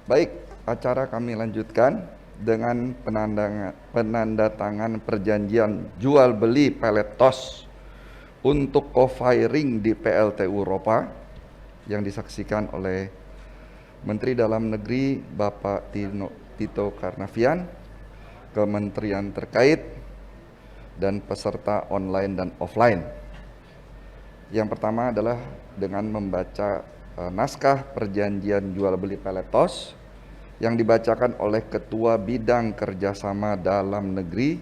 Baik, acara kami lanjutkan dengan penandatangan perjanjian jual beli pelet TOS untuk co-firing di PLTU Ropa yang disaksikan oleh Menteri Dalam Negeri Bapak Tito Karnavian, kementerian terkait, dan peserta online dan offline. Yang pertama adalah dengan membaca naskah perjanjian jual beli pelet TOS yang dibacakan oleh Ketua Bidang Kerjasama Dalam Negeri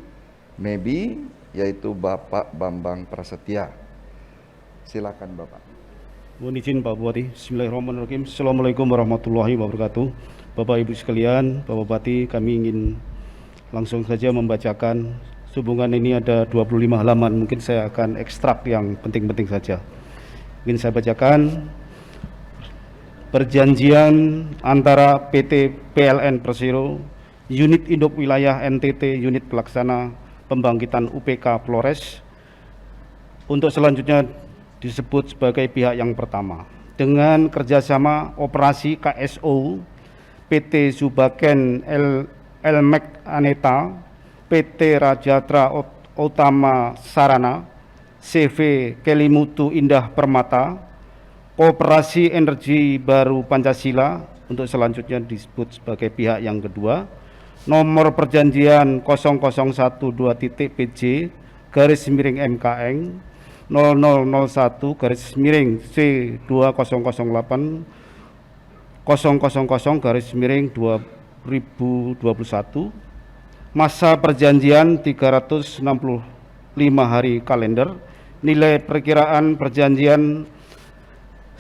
MEBI, yaitu Bapak Bambang Prasetya. Silakan Bapak. Mohon izin Pak Bupati. Bismillahirrahmanirrahim. Assalamualaikum warahmatullahi wabarakatuh. Bapak Ibu sekalian, Pak Bupati, kami ingin langsung saja membacakan. Sehubungan ini ada 25 halaman, mungkin saya akan ekstrak yang penting-penting saja. Ingin saya bacakan perjanjian antara PT PLN Persero, Unit Induk Wilayah NTT, Unit Pelaksana Pembangkitan UPK Flores, untuk selanjutnya disebut sebagai pihak yang pertama, dengan kerjasama operasi KSO, PT Subaken Elmek Aneta, PT Rajatra Utama Sarana, CV Kelimutu Indah Permata, Koperasi Energi Baru Pancasila, untuk selanjutnya disebut sebagai pihak yang kedua. Nomor perjanjian 0012.PJ /MKN 0001/C2008 000/2021. Masa perjanjian 365 hari kalender. Nilai perkiraan perjanjian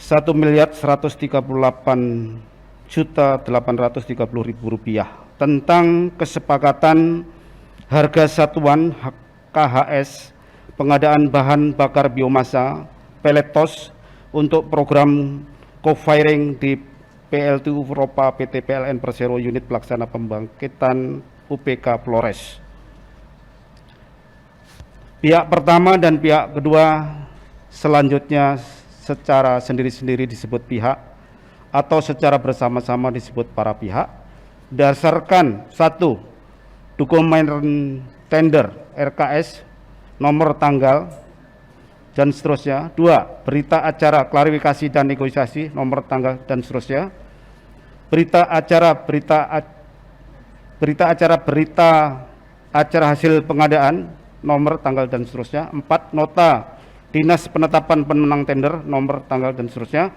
Rp1.138.830.000 tentang kesepakatan harga satuan KHS pengadaan bahan bakar biomasa pelet TOS untuk program co-firing di PLTU Ropa PT PLN Persero Unit Pelaksana Pembangkitan UPK Flores. Pihak pertama dan pihak kedua selanjutnya secara sendiri-sendiri disebut pihak atau secara bersama-sama disebut para pihak, berdasarkan 1. Dokumen tender RKS, nomor tanggal dan seterusnya. 2. Berita acara klarifikasi dan negosiasi, nomor tanggal dan seterusnya. Berita acara hasil pengadaan, nomor tanggal dan seterusnya. 4. Nota Dinas Penetapan Pemenang Tender, nomor tanggal dan seterusnya.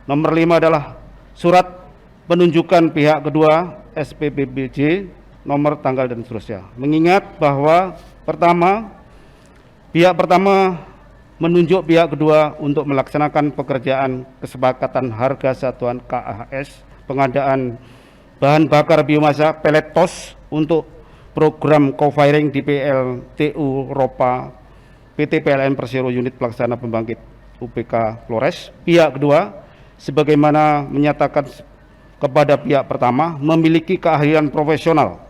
Nomor 5 adalah surat penunjukan pihak kedua SPBBJ, nomor tanggal dan seterusnya. Mengingat bahwa pihak pertama menunjuk pihak kedua untuk melaksanakan pekerjaan kesepakatan harga satuan KHS pengadaan bahan bakar biomasa pelet TOS untuk program co-firing di PLTU Ropa PT PLN Persero Unit Pelaksana Pembangkit UPK Flores. Pihak kedua sebagaimana menyatakan kepada pihak pertama memiliki keahlian profesional,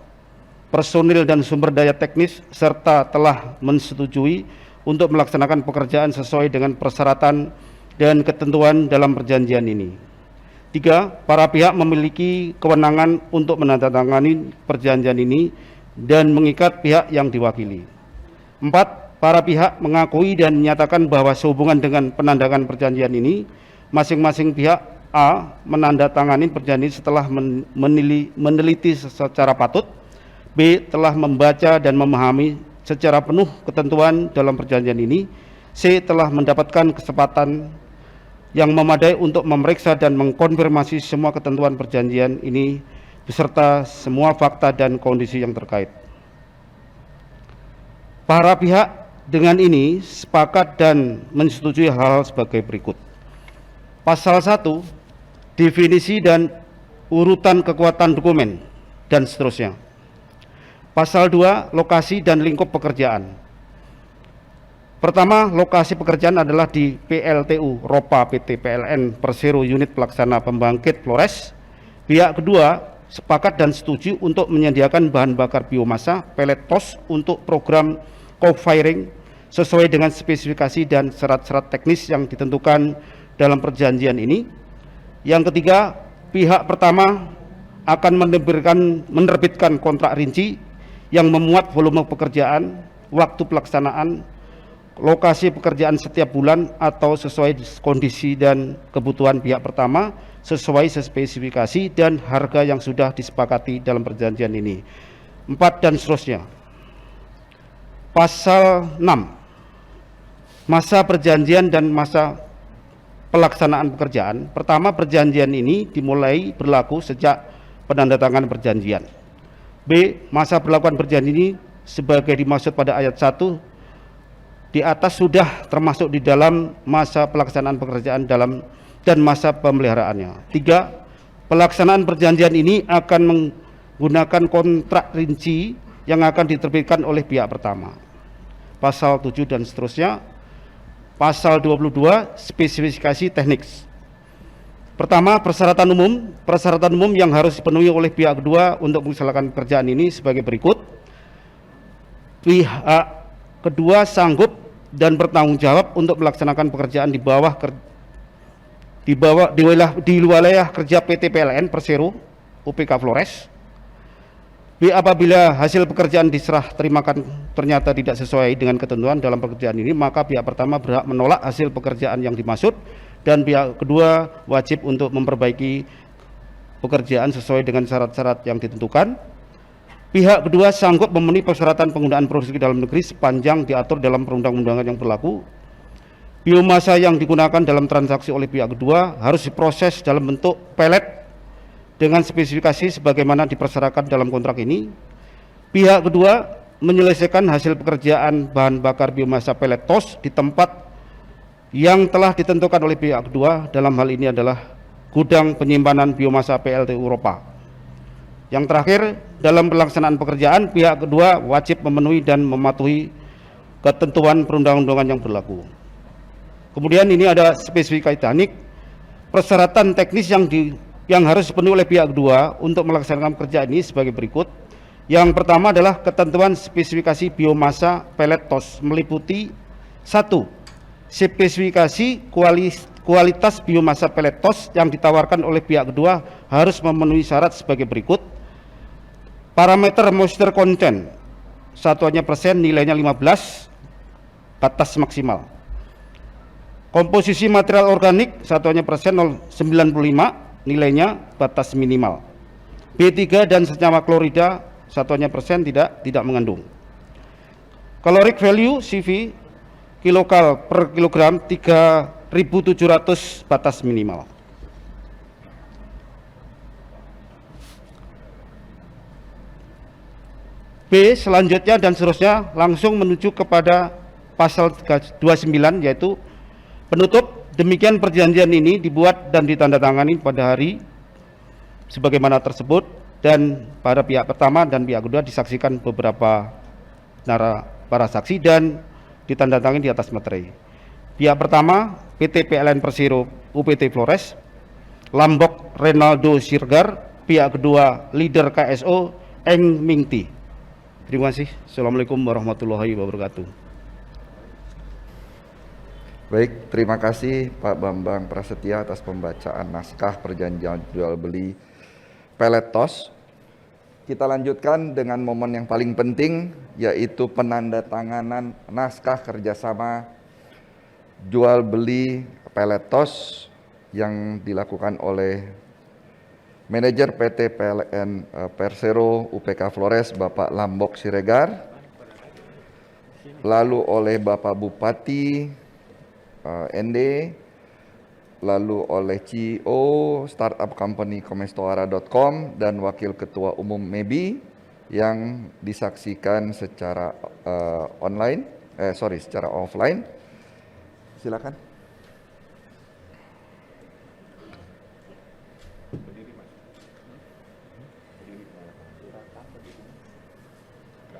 personil dan sumber daya teknis, serta telah menyetujui untuk melaksanakan pekerjaan sesuai dengan persyaratan dan ketentuan dalam perjanjian ini. 3. Para pihak memiliki kewenangan untuk menandatangani perjanjian ini dan mengikat pihak yang diwakili. 4. Para pihak mengakui dan menyatakan bahwa sehubungan dengan penandatangan perjanjian ini, masing-masing pihak A menandatangani perjanjian setelah meneliti secara patut, B telah membaca dan memahami secara penuh ketentuan dalam perjanjian ini, C telah mendapatkan kesempatan yang memadai untuk memeriksa dan mengkonfirmasi semua ketentuan perjanjian ini beserta semua fakta dan kondisi yang terkait. Para pihak dengan ini sepakat dan menyetujui hal-hal sebagai berikut. Pasal 1, definisi dan urutan kekuatan dokumen dan seterusnya. Pasal 2, lokasi dan lingkup pekerjaan. Pertama, lokasi pekerjaan adalah di PLTU Ropa PT PLN Persero Unit Pelaksana Pembangkit Flores. Pihak kedua sepakat dan setuju untuk menyediakan bahan bakar biomasa pelet TOS untuk program co-firing sesuai dengan spesifikasi dan syarat-syarat teknis yang ditentukan dalam perjanjian ini. Yang ketiga, pihak pertama akan menerbitkan kontrak rinci yang memuat volume pekerjaan, waktu pelaksanaan, lokasi pekerjaan setiap bulan atau sesuai kondisi dan kebutuhan pihak pertama sesuai spesifikasi dan harga yang sudah disepakati dalam perjanjian ini. 4 dan seterusnya. Pasal 6. Masa perjanjian dan masa pelaksanaan pekerjaan. Pertama, perjanjian ini dimulai berlaku sejak penandatanganan perjanjian. B. Masa perlakuan perjanjian ini sebagai dimaksud pada ayat 1 di atas sudah termasuk di dalam masa pelaksanaan pekerjaan dan masa pemeliharaannya. 3. Pelaksanaan perjanjian ini akan menggunakan kontrak rinci yang akan diterbitkan oleh pihak pertama. Pasal 7 dan seterusnya. Pasal 22, spesifikasi teknik. Pertama, persyaratan umum. Persyaratan umum yang harus dipenuhi oleh pihak kedua untuk melaksanakan pekerjaan ini sebagai berikut. Pihak kedua sanggup dan bertanggung jawab untuk melaksanakan pekerjaan di wilayah kerja PT PLN Persero UPK Flores. B. Apabila hasil pekerjaan diserah terimakan ternyata tidak sesuai dengan ketentuan dalam pekerjaan ini, maka pihak pertama berhak menolak hasil pekerjaan yang dimaksud dan pihak kedua wajib untuk memperbaiki pekerjaan sesuai dengan syarat-syarat yang ditentukan. Pihak kedua sanggup memenuhi persyaratan penggunaan produksi dalam negeri sepanjang diatur dalam perundang-undangan yang berlaku. Biomasa yang digunakan dalam transaksi oleh pihak kedua harus diproses dalam bentuk pelet dengan spesifikasi sebagaimana dipersyaratkan dalam kontrak ini. Pihak kedua menyelesaikan hasil pekerjaan bahan bakar biomasa pelet TOS di tempat yang telah ditentukan oleh pihak kedua, dalam hal ini adalah gudang penyimpanan biomasa PLTU Eropa. Yang terakhir, dalam pelaksanaan pekerjaan pihak kedua wajib memenuhi dan mematuhi ketentuan perundang-undangan yang berlaku. Kemudian ini ada spesifikasi teknik, persyaratan teknis yang harus dipenuhi oleh pihak kedua untuk melaksanakan pekerjaan ini sebagai berikut. Yang pertama adalah ketentuan spesifikasi biomasa pelet TOS meliputi 1. Spesifikasi kualitas biomasa pelet TOS yang ditawarkan oleh pihak kedua harus memenuhi syarat sebagai berikut. Parameter moisture content satuannya persen, nilainya 15, batas maksimal. Komposisi material organik satuannya persen 0,95, nilainya batas minimal. B3 dan senyawa klorida satuannya persen tidak mengandung. Caloric value CV kilokal per kilogram 3.700 batas minimal. B selanjutnya dan seterusnya langsung menuju kepada pasal 29 yaitu penutup. Demikian perjanjian ini dibuat dan ditandatangani pada hari sebagaimana tersebut dan pada pihak pertama dan pihak kedua disaksikan beberapa para saksi dan ditandatangani di atas materai. Pihak pertama PT PLN Persero UPT Flores, Lambok Renaldo Sirgar. Pihak kedua leader KSO Eng Mingti. Terima kasih. Assalamualaikum warahmatullahi wabarakatuh. Baik, terima kasih Pak Bambang Prasetya atas pembacaan naskah perjanjian jual beli pelet TOS. Kita lanjutkan dengan momen yang paling penting, yaitu penandatanganan naskah kerjasama jual beli pelet TOS yang dilakukan oleh manajer PT PLN Persero UPK Flores Bapak Lambok Siregar, lalu oleh Bapak Bupati ND, lalu oleh CEO Startup Company Komestoara.com dan Wakil Ketua Umum MEBI yang disaksikan secara secara offline. Silakan.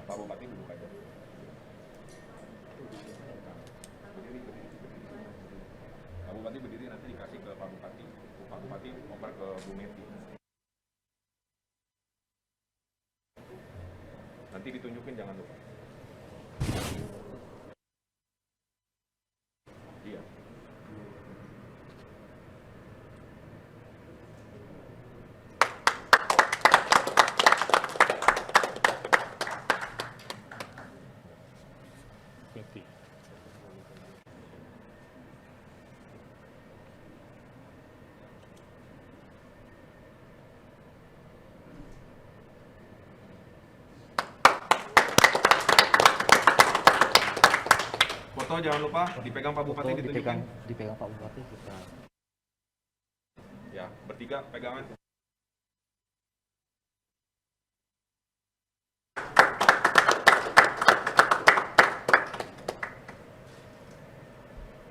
Pak Bupati duduk aja. Pak Bupati berdiri, nanti dikasih ke Pak Bupati. Pak Bupati ngoper ke Bu Meti. Nanti ditunjukin, jangan lupa. Iya. Foto jangan lupa dipegang Pak Bupati, Foto ditunjukkan. dipegang Pak Bupati kita. Ya, bertiga pegangan.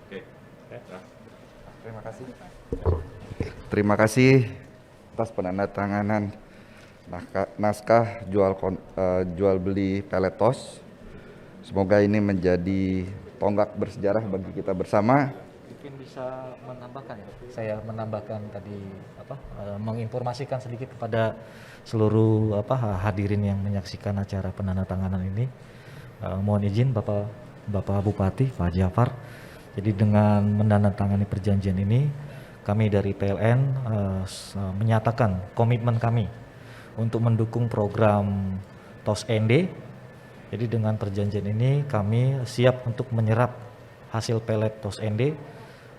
Oke. Nah. Terima kasih. Terima kasih atas penandatanganan naskah jual beli Peletos. Semoga ini menjadi tonggak bersejarah bagi kita bersama. Mungkin bisa menambahkan ya. Saya menambahkan tadi menginformasikan sedikit kepada seluruh hadirin yang menyaksikan acara penandatanganan ini. Mohon izin Bapak Bupati Pak Jafar. Jadi dengan menandatangani perjanjian ini, kami dari PLN menyatakan komitmen kami untuk mendukung program TOS ND. Jadi dengan perjanjian ini kami siap untuk menyerap hasil pelet TOS ND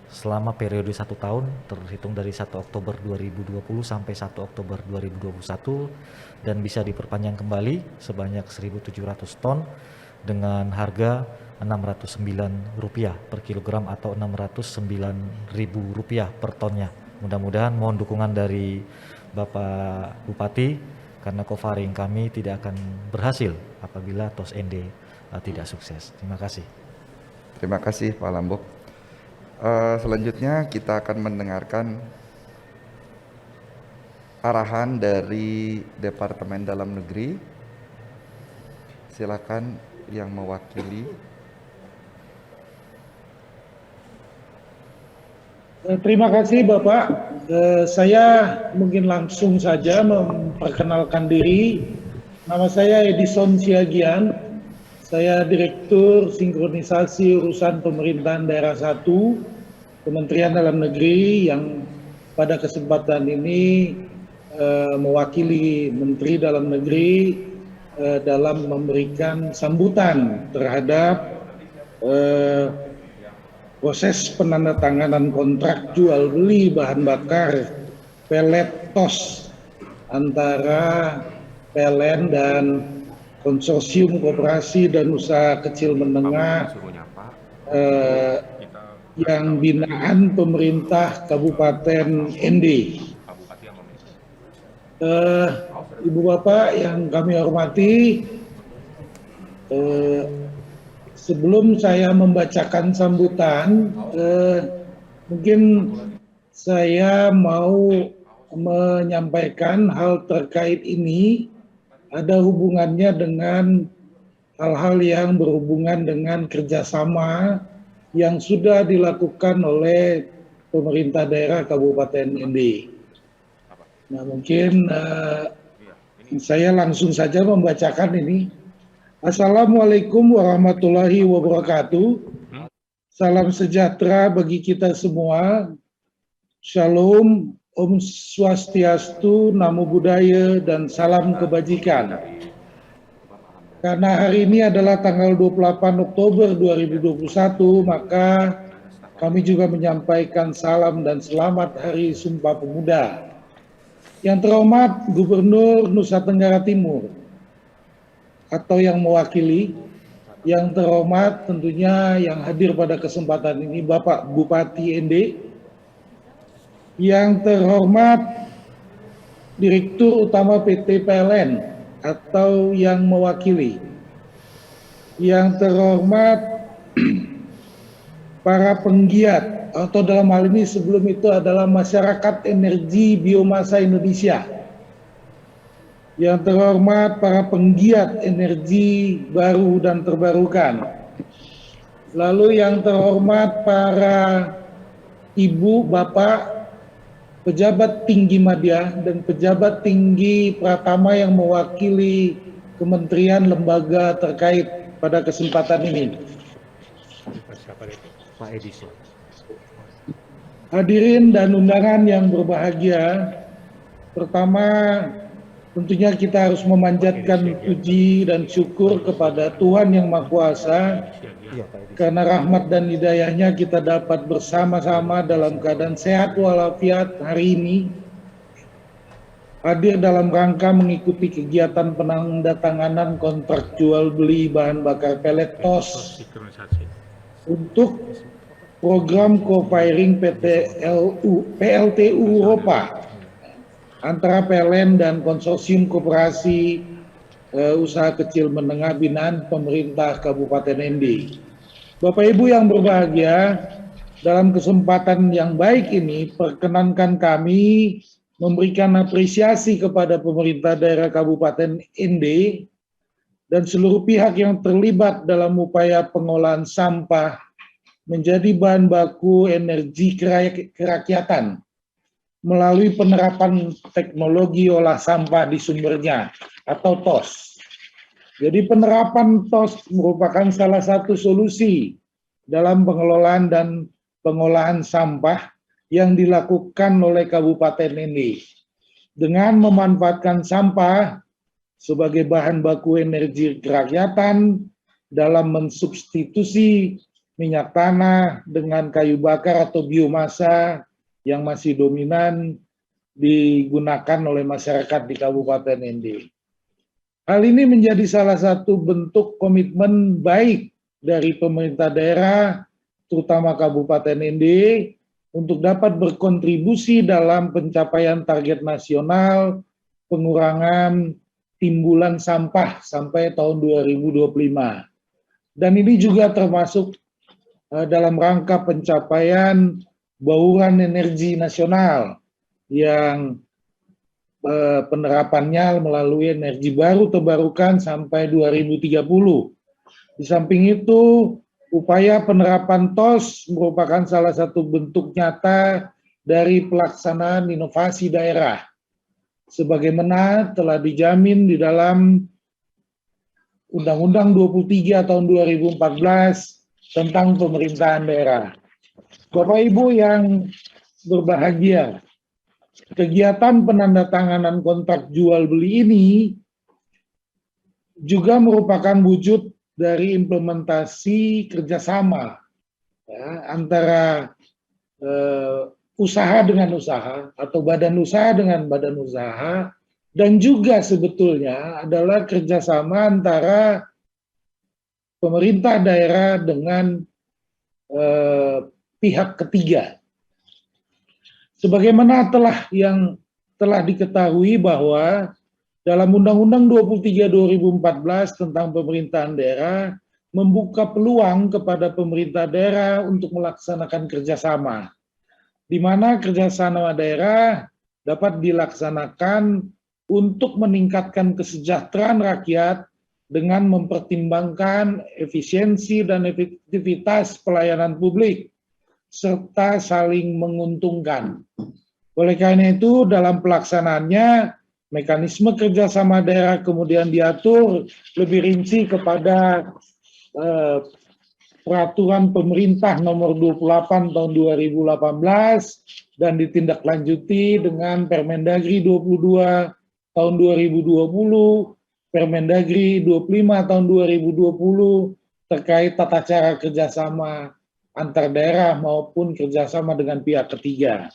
selama periode 1 tahun terhitung dari 1 Oktober 2020 sampai 1 Oktober 2021 dan bisa diperpanjang kembali sebanyak 1.700 ton dengan harga Rp609 per kilogram atau Rp609.000 per tonnya. Mudah-mudahan mohon dukungan dari Bapak Bupati karena covaring kami tidak akan berhasil apabila TOS ND tidak sukses. Terima kasih. Terima kasih Pak Lambok. Selanjutnya kita akan mendengarkan arahan dari Departemen Dalam Negeri. Silakan yang mewakili. Terima kasih Bapak. Saya mungkin langsung saja memperkenalkan diri. Nama saya Edison Siagian. Saya Direktur Sinkronisasi Urusan Pemerintahan Daerah 1 Kementerian Dalam Negeri yang pada kesempatan ini mewakili Menteri Dalam Negeri dalam memberikan sambutan terhadap proses penandatanganan kontrak jual beli bahan bakar pelet TOS antara PLN dan Konsorsium Koperasi dan Usaha Kecil Menengah yang binaan pemerintah Kabupaten ND. Ibu Bapak yang kami hormati, sebelum saya membacakan sambutan, mungkin saya mau menyampaikan hal terkait ini ada hubungannya dengan hal-hal yang berhubungan dengan kerjasama yang sudah dilakukan oleh pemerintah daerah Kabupaten ND. Nah, mungkin saya langsung saja membacakan ini. Assalamualaikum warahmatullahi wabarakatuh. Salam sejahtera bagi kita semua. Shalom, Om Swastiastu, Namo Buddhaya, dan salam kebajikan. Karena hari ini adalah tanggal 28 Oktober 2021, maka kami juga menyampaikan salam dan selamat Hari Sumpah Pemuda. Yang terhormat Gubernur Nusa Tenggara Timur, atau yang mewakili, yang terhormat tentunya yang hadir pada kesempatan ini Bapak Bupati ND, yang terhormat Direktur Utama PT PLN atau yang mewakili, yang terhormat para penggiat atau dalam hal ini sebelum itu adalah Masyarakat Energi Biomasa Indonesia, yang terhormat para penggiat energi baru dan terbarukan, lalu yang terhormat para ibu, bapak, pejabat tinggi media dan pejabat tinggi Pratama yang mewakili kementerian lembaga terkait pada kesempatan ini. Pak Edison. Hadirin dan undangan yang berbahagia, pertama tentunya kita harus memanjatkan puji dan syukur kepada Tuhan Yang Maha Kuasa karena rahmat dan hidayahnya kita dapat bersama-sama dalam keadaan sehat walafiat hari ini hadir dalam rangka mengikuti kegiatan penandatanganan kontrak jual beli bahan bakar pelet TOS untuk program co-firing PLTU Eropa antara PLN dan Konsorsium Koperasi Usaha Kecil Menengah binaan pemerintah Kabupaten ND. Bapak Ibu yang berbahagia, dalam kesempatan yang baik ini perkenankan kami memberikan apresiasi kepada pemerintah daerah Kabupaten ND dan seluruh pihak yang terlibat dalam upaya pengolahan sampah menjadi bahan baku energi kerakyatan melalui penerapan teknologi olah sampah di sumbernya atau TOS. Jadi penerapan TOS merupakan salah satu solusi dalam pengelolaan dan pengolahan sampah yang dilakukan oleh Kabupaten ini dengan memanfaatkan sampah sebagai bahan baku energi kerakyatan dalam mensubstitusi minyak tanah dengan kayu bakar atau biomasa yang masih dominan digunakan oleh masyarakat di Kabupaten ND. Hal ini menjadi salah satu bentuk komitmen baik dari pemerintah daerah, terutama Kabupaten ND, untuk dapat berkontribusi dalam pencapaian target nasional pengurangan timbulan sampah sampai tahun 2025. Dan ini juga termasuk dalam rangka pencapaian bauran energi nasional yang penerapannya melalui energi baru terbarukan sampai 2030. Di samping itu, upaya penerapan TOS merupakan salah satu bentuk nyata dari pelaksanaan inovasi daerah, sebagaimana telah dijamin di dalam Undang-Undang 23 tahun 2014 tentang pemerintahan daerah. Bapak Ibu yang berbahagia, kegiatan penandatanganan kontrak jual beli ini juga merupakan wujud dari implementasi kerjasama antara usaha dengan usaha atau badan usaha dengan badan usaha, dan juga sebetulnya adalah kerjasama antara pemerintah daerah dengan pihak ketiga. Sebagaimana telah diketahui bahwa dalam Undang-Undang 23 2014 tentang pemerintahan daerah membuka peluang kepada pemerintah daerah untuk melaksanakan kerjasama, di mana kerjasama daerah dapat dilaksanakan untuk meningkatkan kesejahteraan rakyat dengan mempertimbangkan efisiensi dan efektivitas pelayanan publik, serta saling menguntungkan. Oleh karena itu, dalam pelaksanaannya, mekanisme kerjasama daerah kemudian diatur lebih rinci kepada Peraturan Pemerintah Nomor 28 Tahun 2018 dan ditindaklanjuti dengan Permendagri 22 Tahun 2020, Permendagri 25 tahun 2020 terkait tata cara kerjasama antar daerah maupun kerjasama dengan pihak ketiga.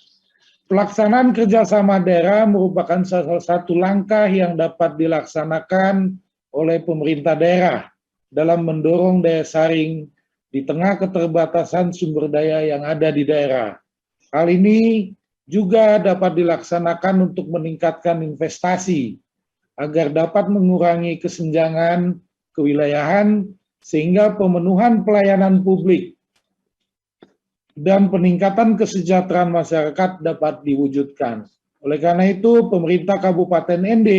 Pelaksanaan kerjasama daerah merupakan salah satu langkah yang dapat dilaksanakan oleh pemerintah daerah dalam mendorong daya saing di tengah keterbatasan sumber daya yang ada di daerah. Hal ini juga dapat dilaksanakan untuk meningkatkan investasi agar dapat mengurangi kesenjangan kewilayahan sehingga pemenuhan pelayanan publik dan peningkatan kesejahteraan masyarakat dapat diwujudkan. Oleh karena itu, pemerintah Kabupaten ND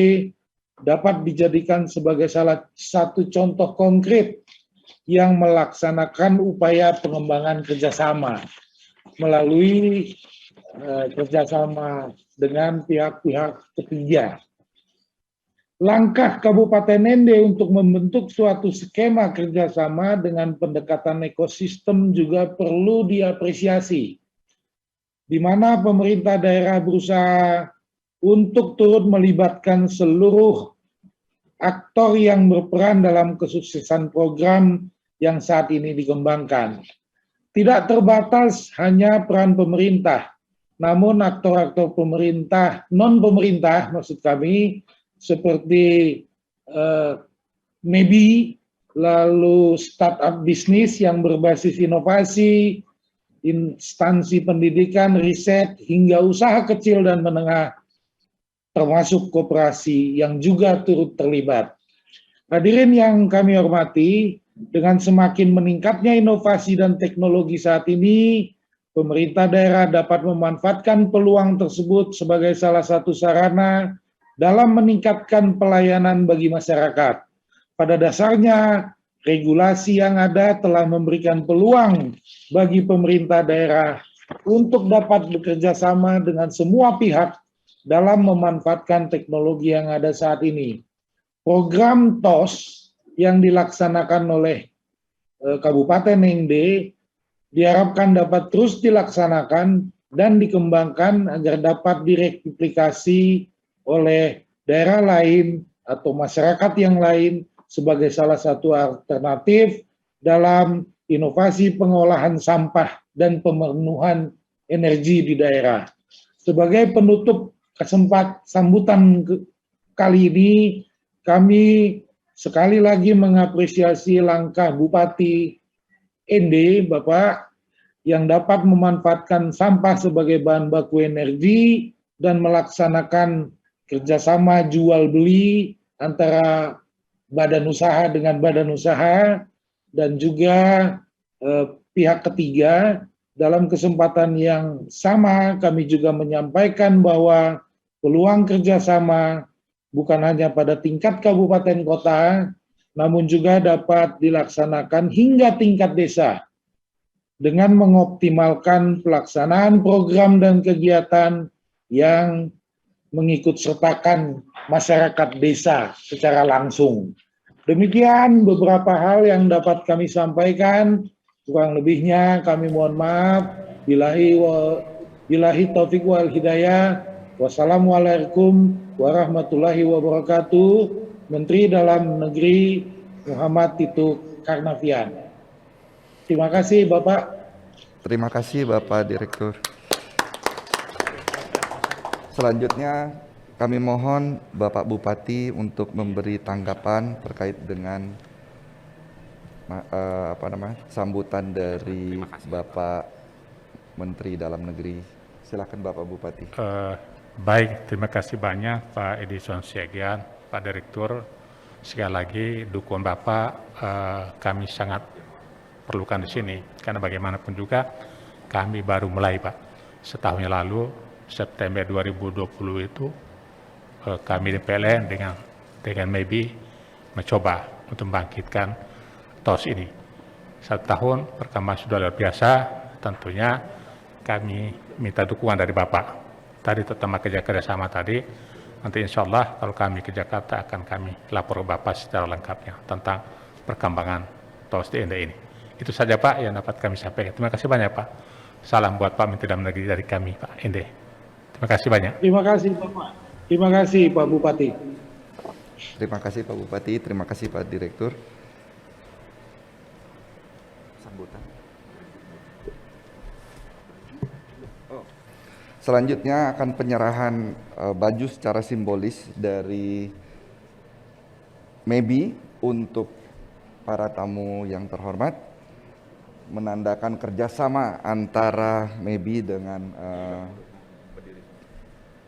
dapat dijadikan sebagai salah satu contoh konkret yang melaksanakan upaya pengembangan kerjasama melalui kerjasama dengan pihak-pihak ketiga. Langkah Kabupaten ND untuk membentuk suatu skema kerjasama dengan pendekatan ekosistem juga perlu diapresiasi, di mana pemerintah daerah berusaha untuk turut melibatkan seluruh aktor yang berperan dalam kesuksesan program yang saat ini dikembangkan. Tidak terbatas hanya peran pemerintah, namun aktor-aktor pemerintah, non-pemerintah maksud kami, seperti MEBI, lalu startup bisnis yang berbasis inovasi, instansi pendidikan, riset, hingga usaha kecil dan menengah, termasuk koperasi yang juga turut terlibat. Hadirin yang kami hormati, dengan semakin meningkatnya inovasi dan teknologi saat ini, pemerintah daerah dapat memanfaatkan peluang tersebut sebagai salah satu sarana dalam meningkatkan pelayanan bagi masyarakat. Pada dasarnya, regulasi yang ada telah memberikan peluang bagi pemerintah daerah untuk dapat bekerja sama dengan semua pihak dalam memanfaatkan teknologi yang ada saat ini. Program TOS yang dilaksanakan oleh Kabupaten ND diharapkan dapat terus dilaksanakan dan dikembangkan agar dapat direplikasi oleh daerah lain atau masyarakat yang lain sebagai salah satu alternatif dalam inovasi pengolahan sampah dan pemenuhan energi di daerah. Sebagai penutup sambutan kali ini, kami sekali lagi mengapresiasi langkah Bupati ND, Bapak, yang dapat memanfaatkan sampah sebagai bahan baku energi dan melaksanakan kerjasama jual beli antara badan usaha dengan badan usaha dan juga pihak ketiga. Dalam kesempatan yang sama, kami juga menyampaikan bahwa peluang kerjasama bukan hanya pada tingkat kabupaten kota, namun juga dapat dilaksanakan hingga tingkat desa dengan mengoptimalkan pelaksanaan program dan kegiatan yang mengikut sertakan masyarakat desa secara langsung. Demikian beberapa hal yang dapat kami sampaikan. Kurang lebihnya kami mohon maaf. Billahi taufiq wal hidayah. Wassalamualaikum warahmatullahi wabarakatuh. Menteri Dalam Negeri Muhammad Tito Karnavian. Terima kasih Bapak. Terima kasih Bapak Direktur. Selanjutnya kami mohon Bapak Bupati untuk memberi tanggapan terkait dengan sambutan dari Bapak Menteri Dalam Negeri. Silakan Bapak Bupati. Baik, terima kasih banyak Pak Edison Siagian, Pak Direktur. Sekali lagi dukungan Bapak kami sangat perlukan di sini, karena bagaimanapun juga kami baru mulai Pak. Setahun yang lalu, September 2020 itu kami di PLN dengan MEBI mencoba untuk membangkitkan TOS ini. 1 tahun perkembangan sudah luar biasa, tentunya kami minta dukungan dari Bapak. Tadi terutama kerjasama tadi, nanti insya Allah kalau kami ke Jakarta akan kami lapor ke Bapak secara lengkapnya tentang perkembangan TOS di ND ini. Itu saja Pak yang dapat kami sampaikan. Terima kasih banyak Pak. Salam buat Pak Menteri Dalam Negeri dari kami Pak ND. Terima kasih banyak. Terima kasih Bapak. Terima kasih Pak Bupati. Terima kasih Pak Bupati, terima kasih Pak Direktur. Sambutan. Selanjutnya akan penyerahan baju secara simbolis dari MEBI untuk para tamu yang terhormat, menandakan kerjasama antara MEBI dengan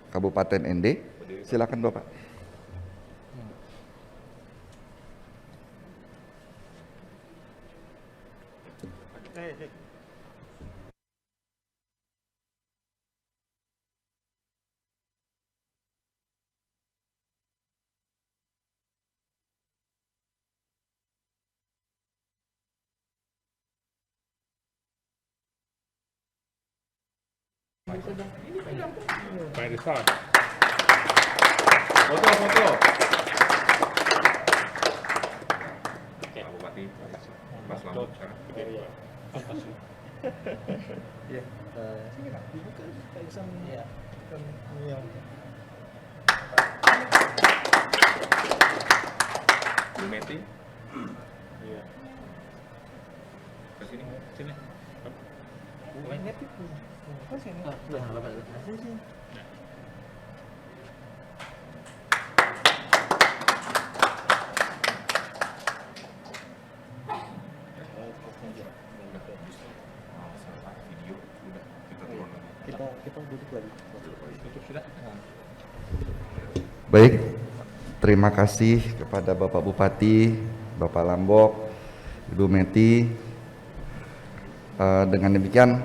Kabupaten ND. Silakan Bapak. Pak Edison. Foto. Pak Bupati, Pak Selamat. Bu Meti. Iya. Ke sini. Sini. Bu Meti. Baik, terima kasih kepada Bapak Bupati, Bapak Lambok, Ibu Meti. Dengan demikian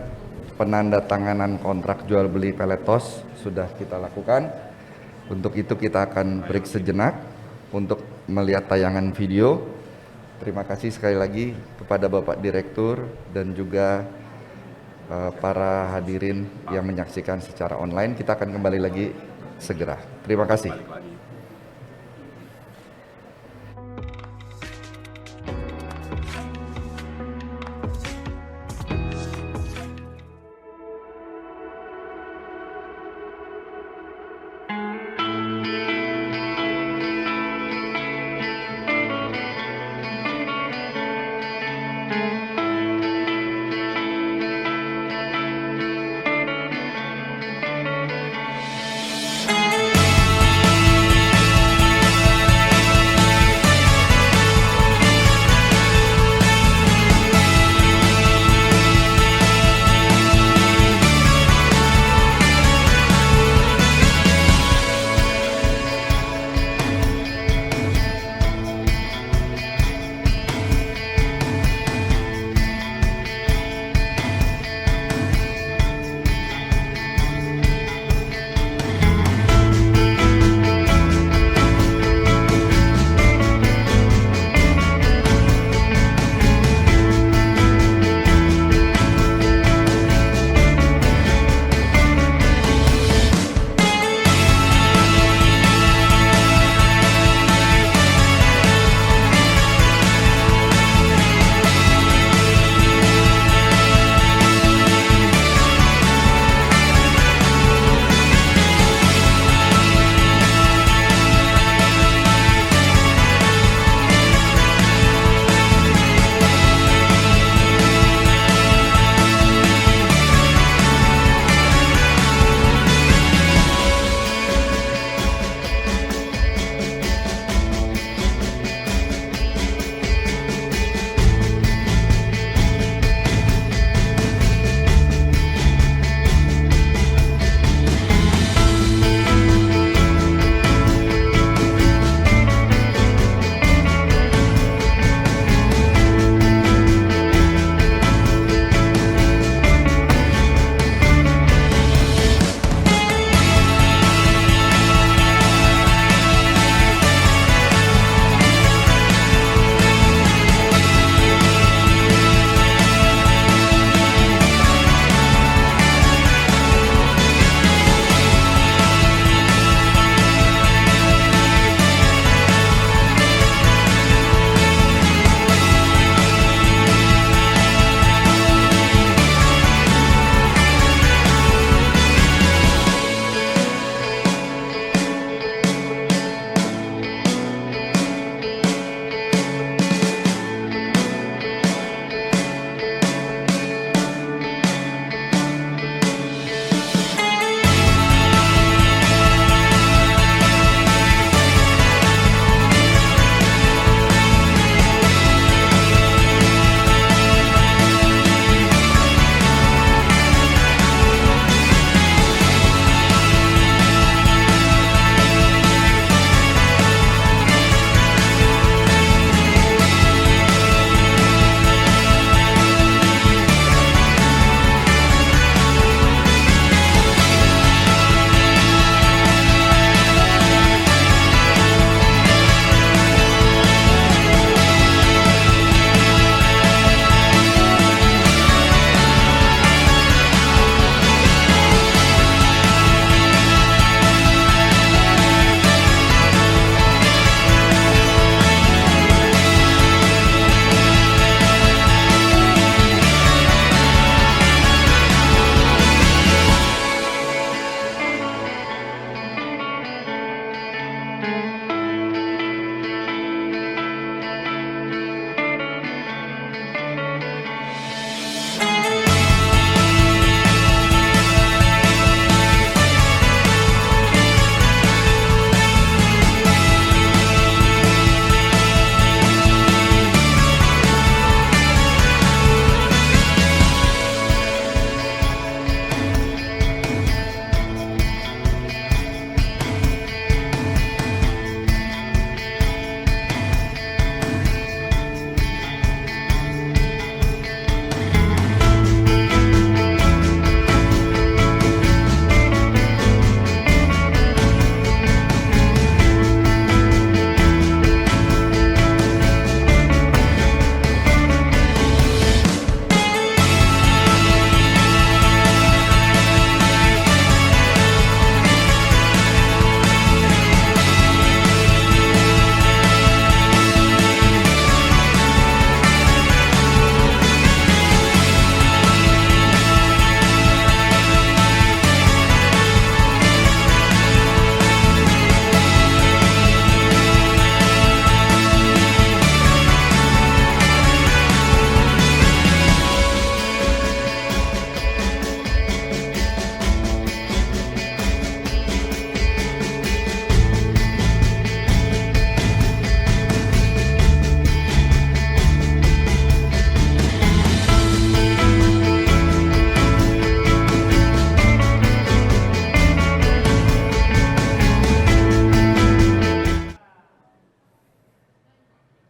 penandatanganan kontrak jual beli Peletos sudah kita lakukan. Untuk itu kita akan break sejenak untuk melihat tayangan video. Terima kasih sekali lagi kepada Bapak Direktur dan juga para hadirin yang menyaksikan secara online. Kita akan kembali lagi segera. Terima kasih.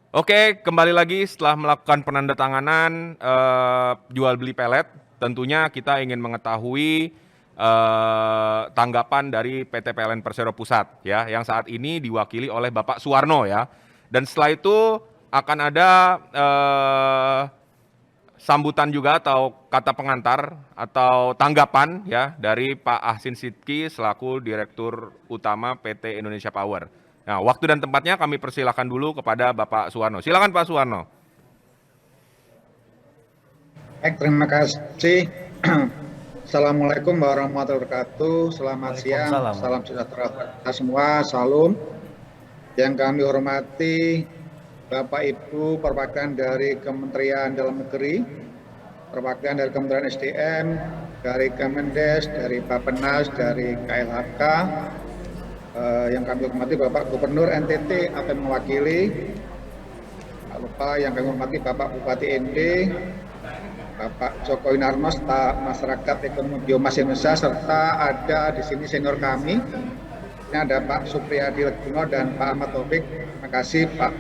Oke, kembali lagi setelah melakukan penandatanganan jual beli pelet, tentunya kita ingin mengetahui tanggapan dari PT PLN Persero Pusat ya, yang saat ini diwakili oleh Bapak Suwarno ya. Dan setelah itu akan ada sambutan juga atau kata pengantar atau tanggapan ya dari Pak Ahsin Sidki selaku Direktur Utama PT Indonesia Power. Nah, waktu dan tempatnya kami persilahkan dulu kepada Bapak Suwarno. Silakan Pak Suwarno. Baik, terima kasih. Assalamualaikum warahmatullahi wabarakatuh. Selamat siang, Waalaikumsalam. salam sejahtera bagi kita semua, salam. Yang kami hormati Bapak Ibu perwakilan dari Kementerian Dalam Negeri, perwakilan dari Kementerian SDM, dari Kemendes, dari Bappenas, dari KLHK, yang kami hormati Bapak Gubernur NTT atau mewakili, tak lupa yang kami hormati Bapak Bupati ND, Bapak Joko Winarno, staf masyarakat ekonomi biomas Indonesia, serta ada di sini senior kami. Ini ada Pak Supriyadi Legino dan Pak Ahmad Taufik. Terima kasih Pak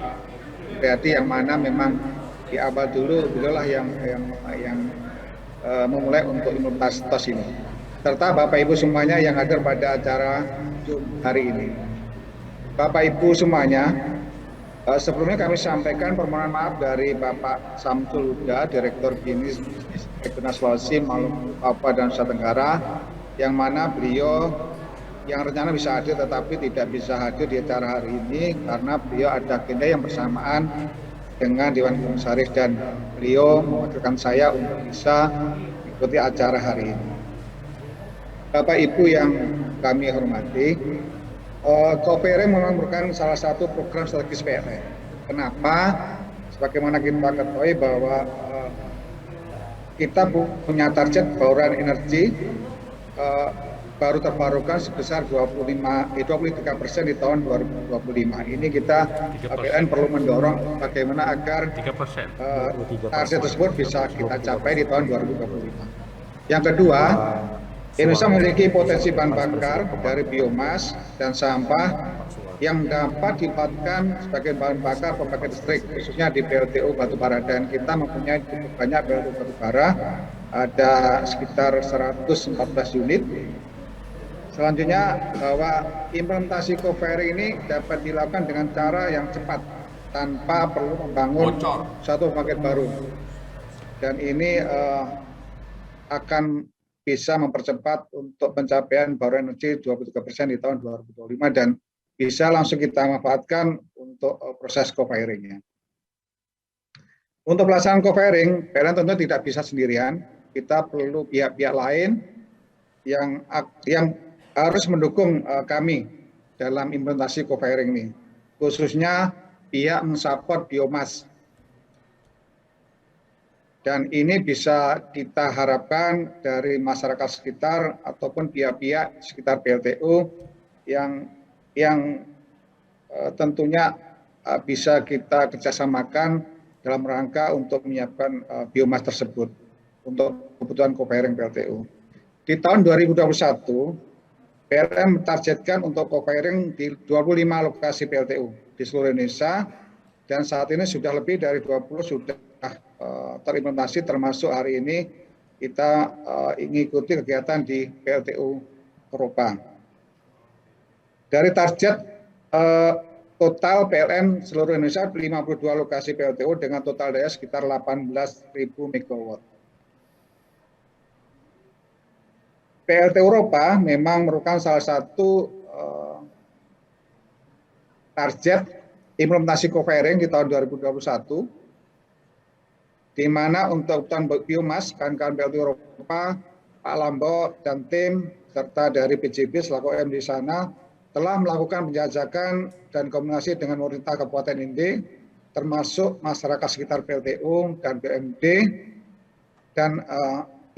Supriyadi yang mana memang di awal dulu beliaulah yang memulai untuk implementasi TOS ini. Serta Bapak Ibu semuanya yang hadir pada acara hari ini. Bapak Ibu semuanya, sebelumnya kami sampaikan permohonan maaf dari Bapak Samsul Huda, Direktur Bisnis Regional Sulawesi, Maluku, Papua dan Nusa Tenggara, yang mana beliau yang rencana bisa hadir tetapi tidak bisa hadir di acara hari ini karena beliau ada agenda yang bersamaan dengan Dewan Komisaris dan beliau mewakilkan saya untuk bisa mengikuti acara hari ini. Bapak Ibu yang kami hormati, Co-Firing memang merupakan salah satu program strategis PLN. Kenapa? Sebagaimana kita ketahui bahwa kita punya target bauran energi baru terbarukan sebesar 23% di tahun 2025. Ini kita PLN perlu mendorong bagaimana agar 3%. target tersebut bisa kita capai di tahun 2025. Yang kedua, Indonesia memiliki potensi bahan bakar dari biomas dan sampah yang dapat dimanfaatkan sebagai bahan bakar pembangkit listrik, khususnya di PLTU batubara, dan kita mempunyai cukup banyak PLTU batubara, ada sekitar 114 unit. Selanjutnya, bahwa implementasi co-firing ini dapat dilakukan dengan cara yang cepat tanpa perlu membangun satu pembangkit baru, dan ini akan bisa mempercepat untuk pencapaian bauran energi 23% di tahun 2025 dan bisa langsung kita manfaatkan untuk proses co-firingnya. Untuk pelaksanaan co-firing, PLN tentu tidak bisa sendirian. Kita perlu pihak-pihak lain yang harus mendukung kami dalam implementasi co-firing ini, khususnya pihak mensupport biomas. Dan ini bisa kita harapkan dari masyarakat sekitar ataupun pihak-pihak sekitar PLTU yang tentunya bisa kita kerjasamakan dalam rangka untuk menyiapkan biomas tersebut untuk kebutuhan co-firing PLTU. Di tahun 2021, PLN mentargetkan untuk co-firing di 25 lokasi PLTU di seluruh Indonesia, dan saat ini sudah lebih dari 20 sudah terimplementasi, termasuk hari ini kita mengikuti kegiatan di PLTU Eropa. Dari target total PLN seluruh Indonesia 52 lokasi PLTU dengan total daya sekitar 18.000 MW. PLTU Eropa memang merupakan salah satu target implementasi co-firing di tahun 2021, di mana untuk kebutuhan biomas, kawan-kawan PLTU Eropa, Pak Lambo dan tim, serta dari PJB selaku OEM di sana, telah melakukan penjajakan dan komunikasi dengan pemerintah Kabupaten ND, termasuk masyarakat sekitar PLTU dan BMD, dan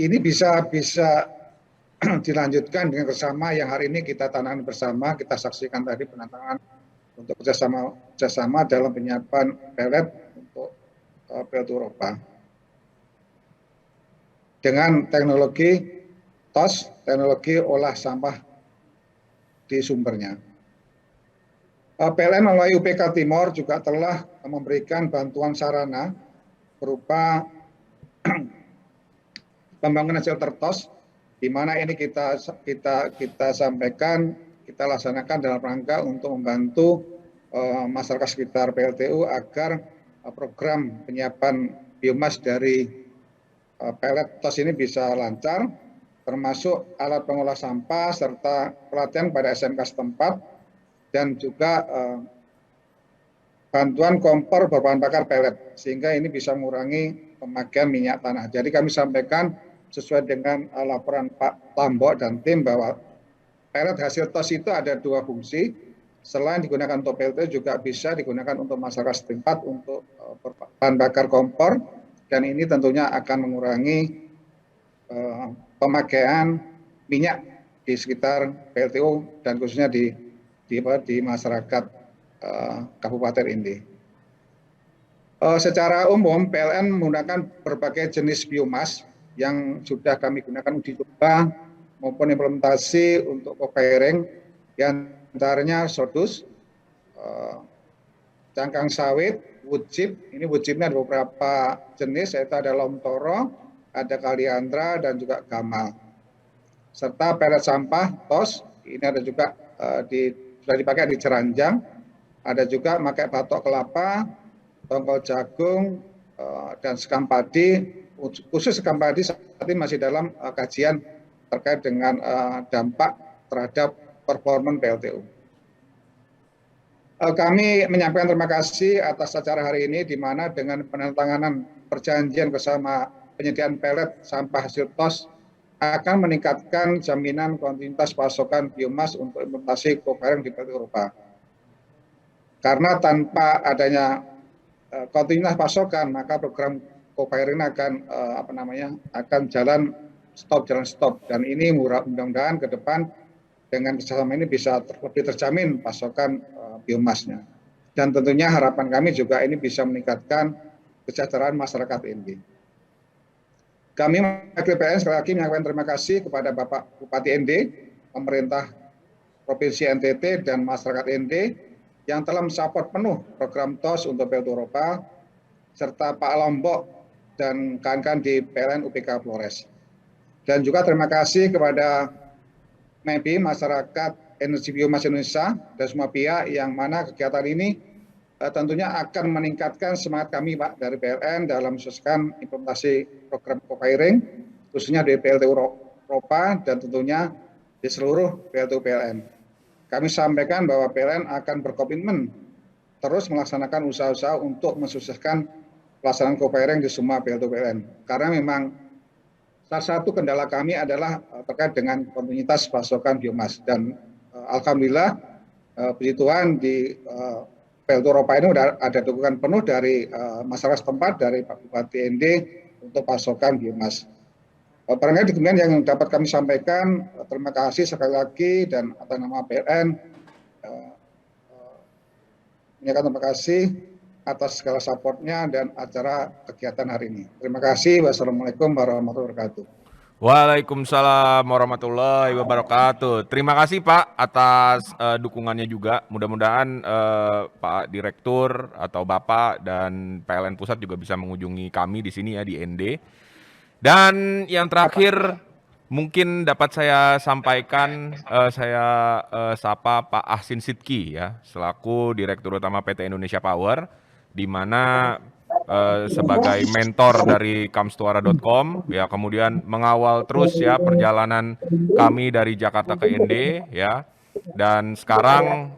ini bisa dilanjutkan dengan kerjasama yang hari ini kita tanamkan bersama, kita saksikan tadi penantangan untuk kerjasama dalam penyiapan pelet untuk PLTU Eropa dengan teknologi TOS, teknologi olah sampah di sumbernya. PLN melalui UPK Timor juga telah memberikan bantuan sarana berupa pembangunan shelter TOS, di mana ini kita sampaikan, kita laksanakan dalam rangka untuk membantu masyarakat sekitar PLTU agar program penyiapan biomas dari pelet TOS ini bisa lancar, termasuk alat pengolah sampah serta pelatihan pada SMK setempat, dan juga bantuan kompor berbahan bakar pelet, sehingga ini bisa mengurangi pemakaian minyak tanah. Jadi kami sampaikan sesuai dengan laporan Pak Lambok dan tim bahwa pelet hasil TOS itu ada dua fungsi. Selain digunakan untuk PLT juga bisa digunakan untuk masyarakat setempat untuk bahan bakar kompor, dan ini tentunya akan mengurangi pemakaian minyak di sekitar PLTU dan khususnya di masyarakat Kabupaten Inde. Secara umum PLN menggunakan berbagai jenis biomas yang sudah kami gunakan uji coba maupun implementasi untuk co-firing, yang antaranya sodus, cangkang sawit, wood chip. Ini wood chipnya ada beberapa jenis, yaitu ada lomtoro, ada kaliandra, dan juga gamal. Serta pelet sampah TOS, ini ada juga sudah dipakai di Ceranjang, ada juga pakai batok kelapa, tongkol jagung, dan sekam padi. Khusus sekam padi saat ini masih dalam kajian terkait dengan dampak terhadap performa PLTU. Kami menyampaikan terima kasih atas acara hari ini, di mana dengan penandatanganan perjanjian bersama penyediaan pelet sampah hasil TOS akan meningkatkan jaminan kontinuitas pasokan biomas untuk implementasi co-firing di PLTU Eropa. Karena tanpa adanya kontinuitas pasokan, maka program co-firing akan jalan stop, dan ini mudah-mudahan ke depan dengan kerjasama ini bisa lebih terjamin pasokan biomasnya. Dan tentunya harapan kami juga ini bisa meningkatkan kesejahteraan masyarakat Inde. Kami mewakili PLN sekali lagi menyampaikan terima kasih kepada Bapak Bupati Inde, pemerintah Provinsi NTT, dan masyarakat Inde yang telah mensupport penuh program TOS untuk PLTU Eropa, serta Pak Lombok dan kawan-kawan di PLN UPK Flores. Dan juga terima kasih kepada MEBI, Masyarakat Energi Biomas Indonesia, dan semua pihak yang mana kegiatan ini tentunya akan meningkatkan semangat kami Pak dari PLN dalam mensukseskan implementasi program co-firing, khususnya di PLTU Eropa dan tentunya di seluruh PLTU PLN. Kami sampaikan bahwa PLN akan berkomitmen terus melaksanakan usaha-usaha untuk mensukseskan pelaksanaan co-firing di semua PLTU PLN. Karena memang salah satu kendala kami adalah terkait dengan kontinuitas pasokan biomas, dan alhamdulillah puji Tuhan di PLTU Eropa ini sudah ada dukungan penuh dari masyarakat setempat, dari Pak Bupati ND untuk pasokan biomas. Barangkali demikian yang dapat kami sampaikan. Terima kasih sekali lagi, dan atas nama PLN menyampaikan terima kasih atas segala supportnya dan acara kegiatan hari ini. Terima kasih. Wassalamualaikum warahmatullahi wabarakatuh. Waalaikumsalam warahmatullahi wabarakatuh. Terima kasih Pak atas dukungannya juga. Mudah-mudahan Pak Direktur atau Bapak dan PLN Pusat juga bisa mengunjungi kami di sini ya di ND. Dan yang terakhir mungkin dapat saya sampaikan, saya sapa Pak Ahsin Sidki ya, selaku Direktur Utama PT Indonesia Power, di mana sebagai mentor dari kamstuara.com ya, kemudian mengawal terus ya perjalanan kami dari Jakarta ke ND ya, dan sekarang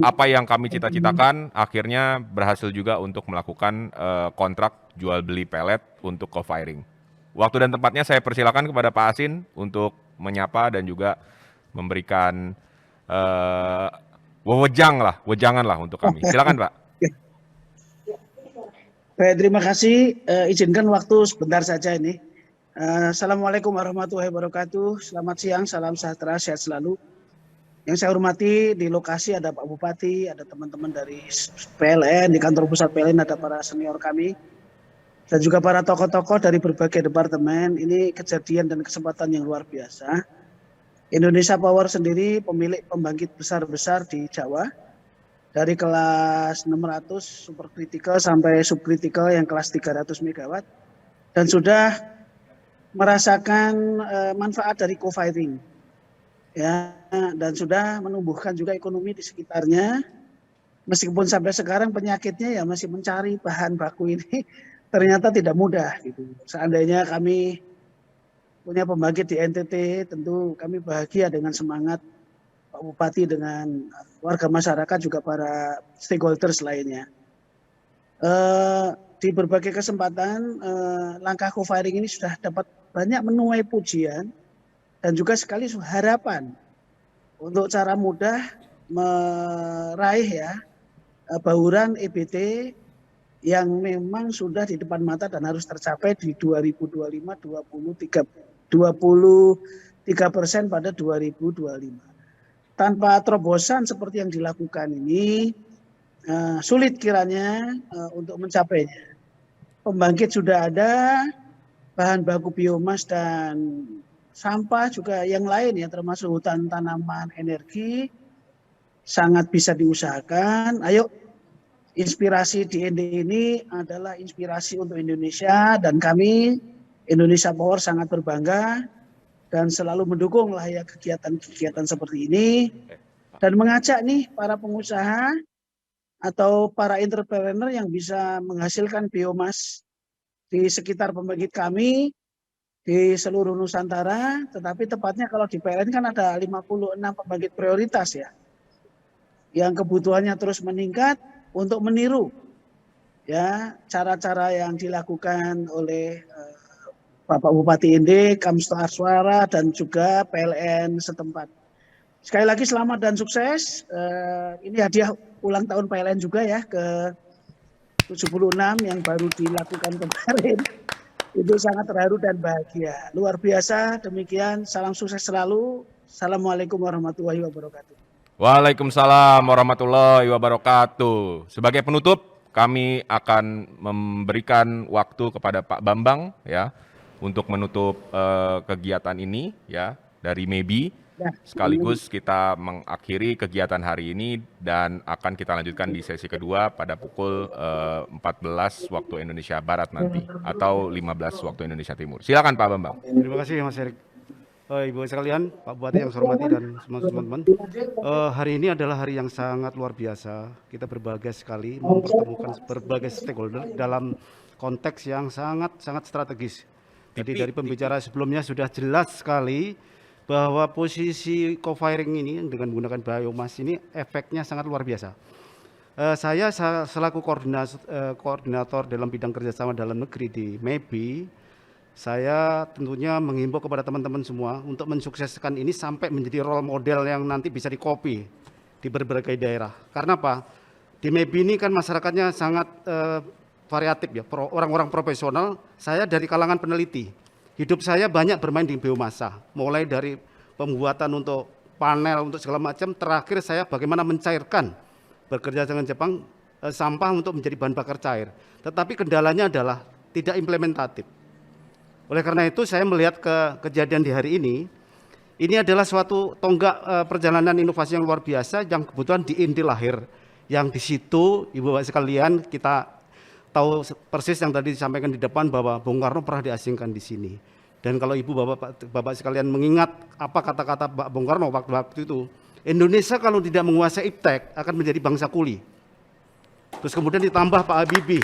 apa yang kami cita-citakan akhirnya berhasil juga untuk melakukan kontrak jual beli pelet untuk co-firing. Waktu dan tempatnya saya persilakan kepada Pak Ahsin untuk menyapa dan juga memberikan wejangan lah untuk kami. Silakan Pak. Baik, terima kasih. Izinkan waktu sebentar saja ini. Assalamualaikum warahmatullahi wabarakatuh. Selamat siang, salam sejahtera, sehat selalu. Yang saya hormati, di lokasi ada Pak Bupati, ada teman-teman dari PLN, di kantor pusat PLN ada para senior kami, dan juga para tokoh-tokoh dari berbagai departemen. Ini kejadian dan kesempatan yang luar biasa. Indonesia Power sendiri pemilik pembangkit besar-besar di Jawa, dari kelas 600 superkritikal sampai subkritikal yang kelas 300 MW dan sudah merasakan manfaat dari co-firing ya, dan sudah menumbuhkan juga ekonomi di sekitarnya. Meskipun sampai sekarang penyakitnya ya masih mencari bahan baku ini ternyata tidak mudah gitu. Seandainya kami punya pembangkit di NTT, tentu kami bahagia dengan semangat Pak Bupati dengan warga masyarakat juga para stakeholders lainnya. Di berbagai kesempatan langkah co-firing ini sudah dapat banyak menuai pujian dan juga sekali harapan untuk cara mudah meraih ya bauran EBT yang memang sudah di depan mata dan harus tercapai di 2025 23% pada 2025. Tanpa terobosan seperti yang dilakukan ini sulit kiranya untuk mencapainya. Pembangkit sudah ada, bahan baku biomas dan sampah juga yang lain ya, termasuk hutan tanaman energi sangat bisa diusahakan. Ayo, inspirasi di ND ini adalah inspirasi untuk Indonesia dan kami Indonesia Power sangat berbangga dan selalu mendukung lah ya kegiatan-kegiatan seperti ini dan mengajak nih para pengusaha atau para entrepreneur yang bisa menghasilkan biomas di sekitar pembangkit kami di seluruh Nusantara, tetapi tepatnya kalau di PLN kan ada 56 pembangkit prioritas ya yang kebutuhannya terus meningkat untuk meniru ya cara-cara yang dilakukan oleh Bapak Bupati ND, Kamstar Suara, dan juga PLN setempat. Sekali lagi selamat dan sukses. Ini hadiah ulang tahun PLN juga ya ke 76 yang baru dilakukan kemarin. Itu sangat terharu dan bahagia. Luar biasa, demikian. Salam sukses selalu. Assalamualaikum warahmatullahi wabarakatuh. Waalaikumsalam warahmatullahi wabarakatuh. Sebagai penutup, kami akan memberikan waktu kepada Pak Bambang ya untuk menutup kegiatan ini ya dari MEBI. Sekaligus kita mengakhiri kegiatan hari ini dan akan kita lanjutkan di sesi kedua pada pukul 14 waktu Indonesia Barat nanti atau 15 waktu Indonesia Timur. Silakan Pak Bambang. Terima kasih Mas Erik. Ibu sekalian, Pak Bupati yang saya hormati dan semua teman-teman. Hari ini adalah hari yang sangat luar biasa. Kita berbahagia sekali mempertemukan berbagai stakeholder dalam konteks yang sangat strategis. Jadi dari pembicara sebelumnya sudah jelas sekali bahwa posisi co-firing ini dengan menggunakan biomas ini efeknya sangat luar biasa. Saya selaku koordinator dalam bidang kerjasama dalam negeri di MEBI, saya tentunya menghimbau kepada teman-teman semua untuk mensukseskan ini sampai menjadi role model yang nanti bisa dikopi di berbagai daerah. Karena apa? Di MEBI ini kan masyarakatnya sangat variatif ya, orang-orang profesional. Saya dari kalangan peneliti, hidup saya banyak bermain di biomasa, mulai dari pembuatan untuk panel untuk segala macam, terakhir saya bagaimana mencairkan bekerja dengan Jepang sampah untuk menjadi bahan bakar cair. Tetapi kendalanya adalah tidak implementatif. Oleh karena itu saya melihat kejadian di hari ini adalah suatu tonggak perjalanan inovasi yang luar biasa yang kebetulan di Inti lahir, yang di situ Ibu Bapak sekalian kita tahu persis yang tadi disampaikan di depan bahwa Bung Karno pernah diasingkan di sini. Dan kalau Ibu Bapak sekalian mengingat apa kata-kata Pak Bung Karno waktu itu, Indonesia kalau tidak menguasai iptek akan menjadi bangsa kuli. Terus kemudian ditambah Pak Habibie,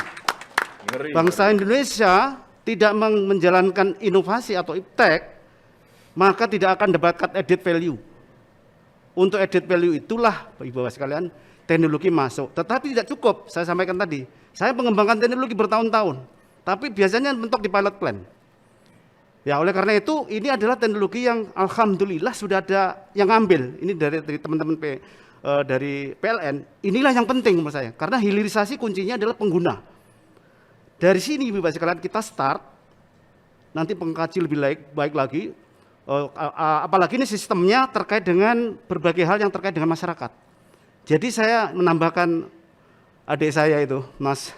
bangsa Indonesia tidak menjalankan inovasi atau iptek, maka tidak akan dapatkan added value. Untuk added value itulah Ibu Bapak sekalian teknologi masuk. Tetapi tidak cukup, saya sampaikan tadi. Saya mengembangkan teknologi bertahun-tahun, tapi biasanya mentok di pilot plan. Ya, oleh karena itu ini adalah teknologi yang alhamdulillah sudah ada yang ngambil. Ini dari teman-teman dari PLN. Inilah yang penting menurut saya, karena hilirisasi kuncinya adalah pengguna. Dari sini Ibu Bapak sekalian kita start, nanti pengkaji lebih baik lagi. Apalagi ini sistemnya terkait dengan berbagai hal yang terkait dengan masyarakat. Jadi saya menambahkan adik saya itu, Mas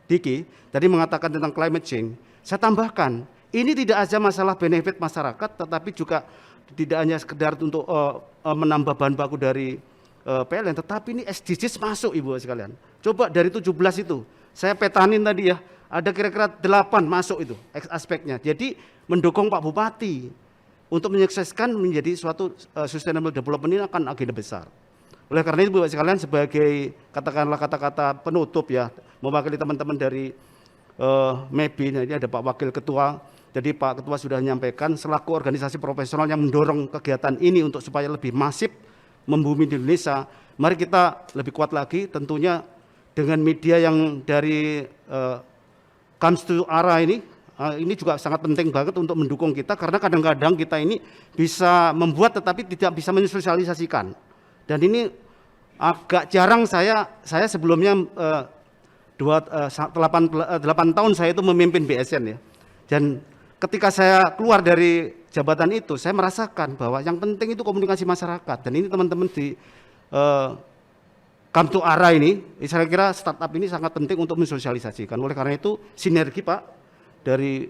Diki, tadi mengatakan tentang climate change. Saya tambahkan, ini tidak saja masalah benefit masyarakat, tetapi juga tidak hanya sekedar untuk menambah bahan baku dari PLN, tetapi ini SDGs masuk Ibu sekalian. Coba dari 17 itu, saya petanin tadi ya, ada kira-kira 8 masuk itu aspeknya. Jadi mendukung Pak Bupati untuk menyukseskan menjadi suatu sustainable development ini akan agenda besar. Oleh karena itu Bapak sekalian, sebagai katakanlah kata-kata penutup ya, mewakili teman-teman dari MEBI, ini ada Pak Wakil Ketua. Jadi Pak Ketua sudah menyampaikan selaku organisasi profesional yang mendorong kegiatan ini untuk supaya lebih masif membumi di Indonesia, mari kita lebih kuat lagi tentunya dengan media yang dari Comes to Ara ini juga sangat penting banget untuk mendukung kita, karena kadang-kadang kita ini bisa membuat tetapi tidak bisa mensosialisasikan. Dan ini agak jarang saya sebelumnya 8 tahun saya itu memimpin BSN ya. Dan ketika saya keluar dari jabatan itu, saya merasakan bahwa yang penting itu komunikasi masyarakat. Dan ini teman-teman di Come to Ara ini, saya kira startup ini sangat penting untuk mensosialisasikan. Oleh karena itu sinergi Pak dari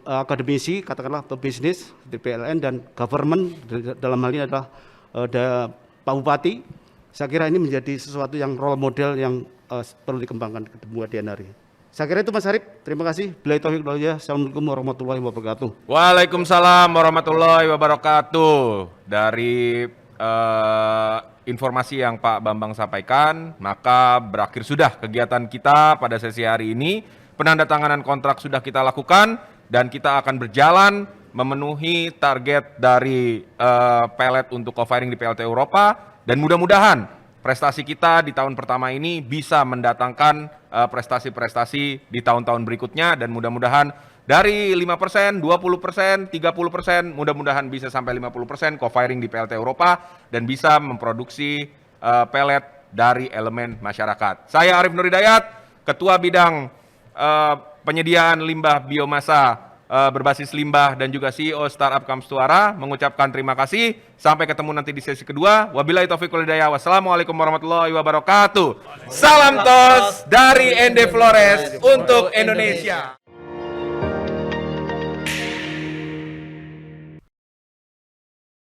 akademisi, katakanlah pebisnis di PLN dan government, dalam hal ini adalah Pak Bupati, saya kira ini menjadi sesuatu yang role model yang perlu dikembangkan kemudian hari. Saya kira itu Mas Arif, terima kasih. Billahi taufiq wal hidayah. Assalamualaikum warahmatullahi wabarakatuh. Waalaikumsalam warahmatullahi wabarakatuh. Dari informasi yang Pak Bambang sampaikan, maka berakhir sudah kegiatan kita pada sesi hari ini. Penandatanganan kontrak sudah kita lakukan dan kita akan berjalan memenuhi target dari pelet untuk co-firing di PLT Eropa, dan mudah-mudahan prestasi kita di tahun pertama ini bisa mendatangkan prestasi-prestasi di tahun-tahun berikutnya, dan mudah-mudahan dari 5%, 20%, 30%, mudah-mudahan bisa sampai 50% co-firing di PLT Eropa dan bisa memproduksi pelet dari elemen masyarakat. Saya Arif Nur Hidayat, Ketua Bidang Penyediaan Limbah Biomasa berbasis limbah dan juga CEO Startup Comes to Ara, mengucapkan terima kasih. Sampai ketemu nanti di sesi kedua. Wabillahi taufiq wal hidayah. Wassalamualaikum warahmatullahi wabarakatuh. Salam tos dari Ende Flores untuk Indonesia.